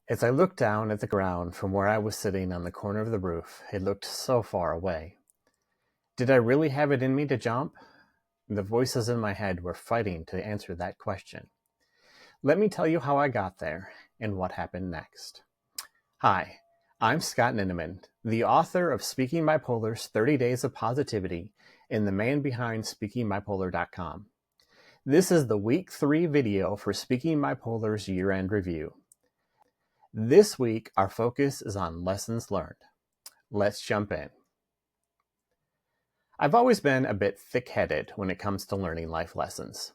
As I looked down at the ground from where I was sitting on the corner of the roof, it looked so far away. Did I really have it in me to jump? The voices in my head were fighting to answer that question. Let me tell you how I got there and what happened next. Hi, I'm Scott Ninneman, the author of Speaking Bipolar's 30 Days of Positivity and the man behind SpeakingBipolar.com. This is the Week 3 video for Speaking Bipolar's year-end review. This week, our focus is on lessons learned. Let's jump in. I've always been a bit thick-headed when it comes to learning life lessons.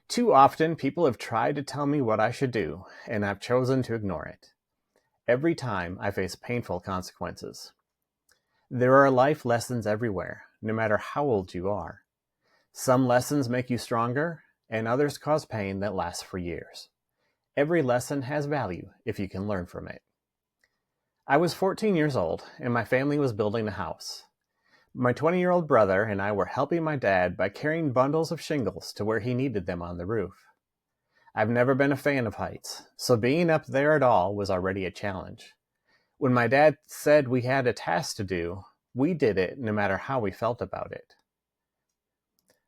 Too often, people have tried to tell me what I should do, and I've chosen to ignore it. Every time, I face painful consequences. There are life lessons everywhere, no matter how old you are. Some lessons make you stronger, and others cause pain that lasts for years. Every lesson has value if you can learn from it. I was 14 years old, and my family was building a house. My 20-year-old brother and I were helping my dad by carrying bundles of shingles to where he needed them on the roof. I've never been a fan of heights, so being up there at all was already a challenge. When my dad said we had a task to do, we did it no matter how we felt about it.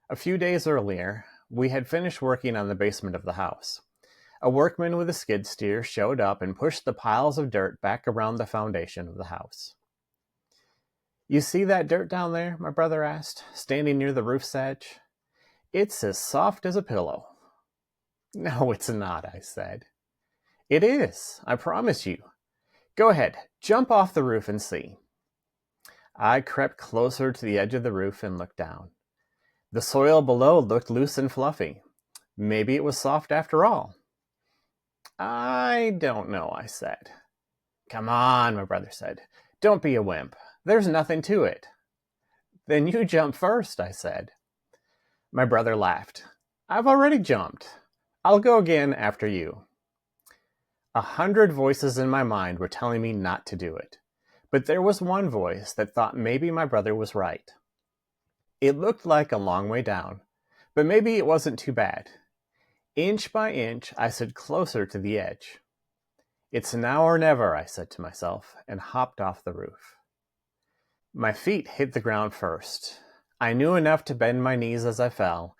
A few days earlier, we had finished working on the basement of the house. A workman with a skid steer showed up and pushed the piles of dirt back around the foundation of the house. You see that dirt down there? My brother asked, standing near the roof's edge. It's as soft as a pillow. No, it's not, I said. It is, I promise you. Go ahead, jump off the roof and see. I crept closer to the edge of the roof and looked down. The soil below looked loose and fluffy. Maybe it was soft after all. I don't know, I said. Come on, my brother said. Don't be a wimp. There's nothing to it. Then you jump first, I said. My brother laughed. I've already jumped. I'll go again after you. 100 voices in my mind were telling me not to do it, but there was one voice that thought maybe my brother was right. It looked like a long way down, but maybe it wasn't too bad. Inch by inch, I stood closer to the edge. It's now or never, I said to myself, and hopped off the roof. My feet hit the ground first. I knew enough to bend my knees as I fell,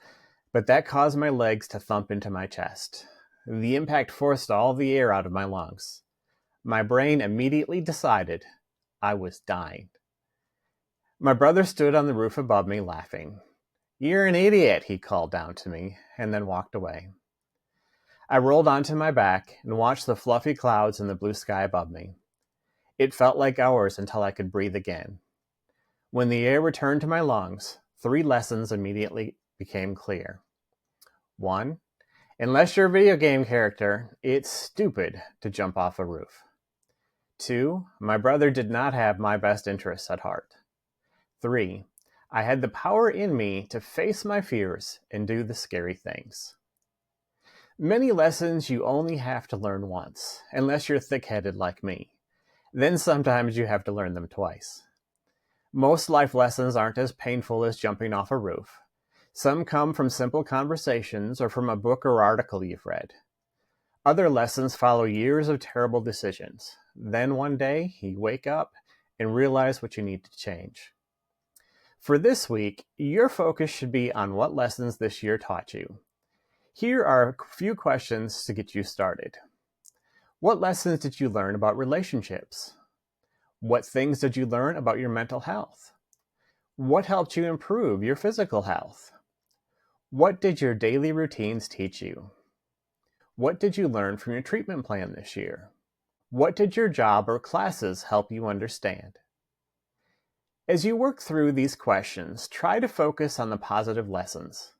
but that caused my legs to thump into my chest. The impact forced all the air out of my lungs. My brain immediately decided I was dying. My brother stood on the roof above me, laughing. You're an idiot, he called down to me, and then walked away. I rolled onto my back and watched the fluffy clouds in the blue sky above me. It felt like hours until I could breathe again. When the air returned to my lungs, 3 lessons immediately became clear. 1. Unless you're a video game character, it's stupid to jump off a roof. 2. My brother did not have my best interests at heart. 3. I had the power in me to face my fears and do the scary things. Many lessons you only have to learn once, unless you're thick-headed like me. Then sometimes you have to learn them twice. Most life lessons aren't as painful as jumping off a roof. Some come from simple conversations or from a book or article you've read. Other lessons follow years of terrible decisions. Then one day, you wake up and realize what you need to change. For this week, your focus should be on what lessons this year taught you. Here are a few questions to get you started. What lessons did you learn about relationships? What things did you learn about your mental health? What helped you improve your physical health? What did your daily routines teach you? What did you learn from your treatment plan this year? What did your job or classes help you understand? As you work through these questions, try to focus on the positive lessons.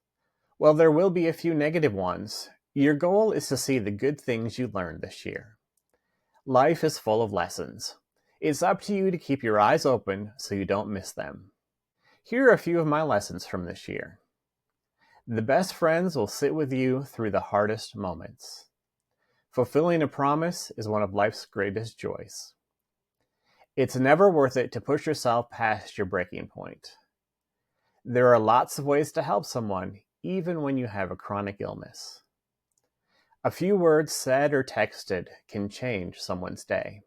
While there will be a few negative ones, your goal is to see the good things you learned this year. Life is full of lessons. It's up to you to keep your eyes open so you don't miss them. Here are a few of my lessons from this year. The best friends will sit with you through the hardest moments. Fulfilling a promise is one of life's greatest joys. It's never worth it to push yourself past your breaking point. There are lots of ways to help someone, even when you have a chronic illness. A few words said or texted can change someone's day.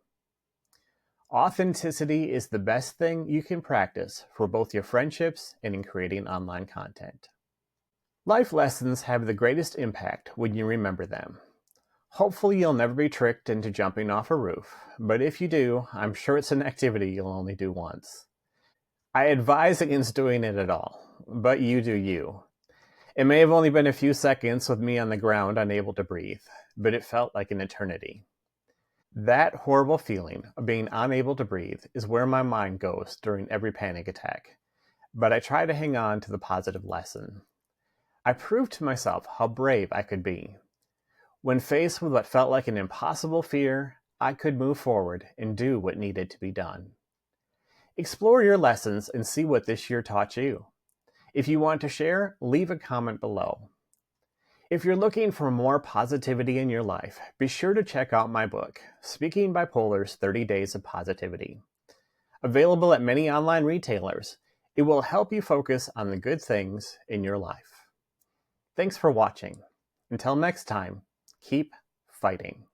Authenticity is the best thing you can practice for both your friendships and in creating online content. Life lessons have the greatest impact when you remember them. Hopefully you'll never be tricked into jumping off a roof, but if you do, I'm sure it's an activity you'll only do once. I advise against doing it at all, but you do you. It may have only been a few seconds with me on the ground unable to breathe, but it felt like an eternity. That horrible feeling of being unable to breathe is where my mind goes during every panic attack, but I try to hang on to the positive lesson. I proved to myself how brave I could be. When faced with what felt like an impossible fear, I could move forward and do what needed to be done. Explore your lessons and see what this year taught you. If you want to share, leave a comment below. If you're looking for more positivity in your life, be sure to check out my book, Speaking Bipolar's 30 Days of Positivity. Available at many online retailers, it will help you focus on the good things in your life. Thanks for watching. Until next time, keep fighting.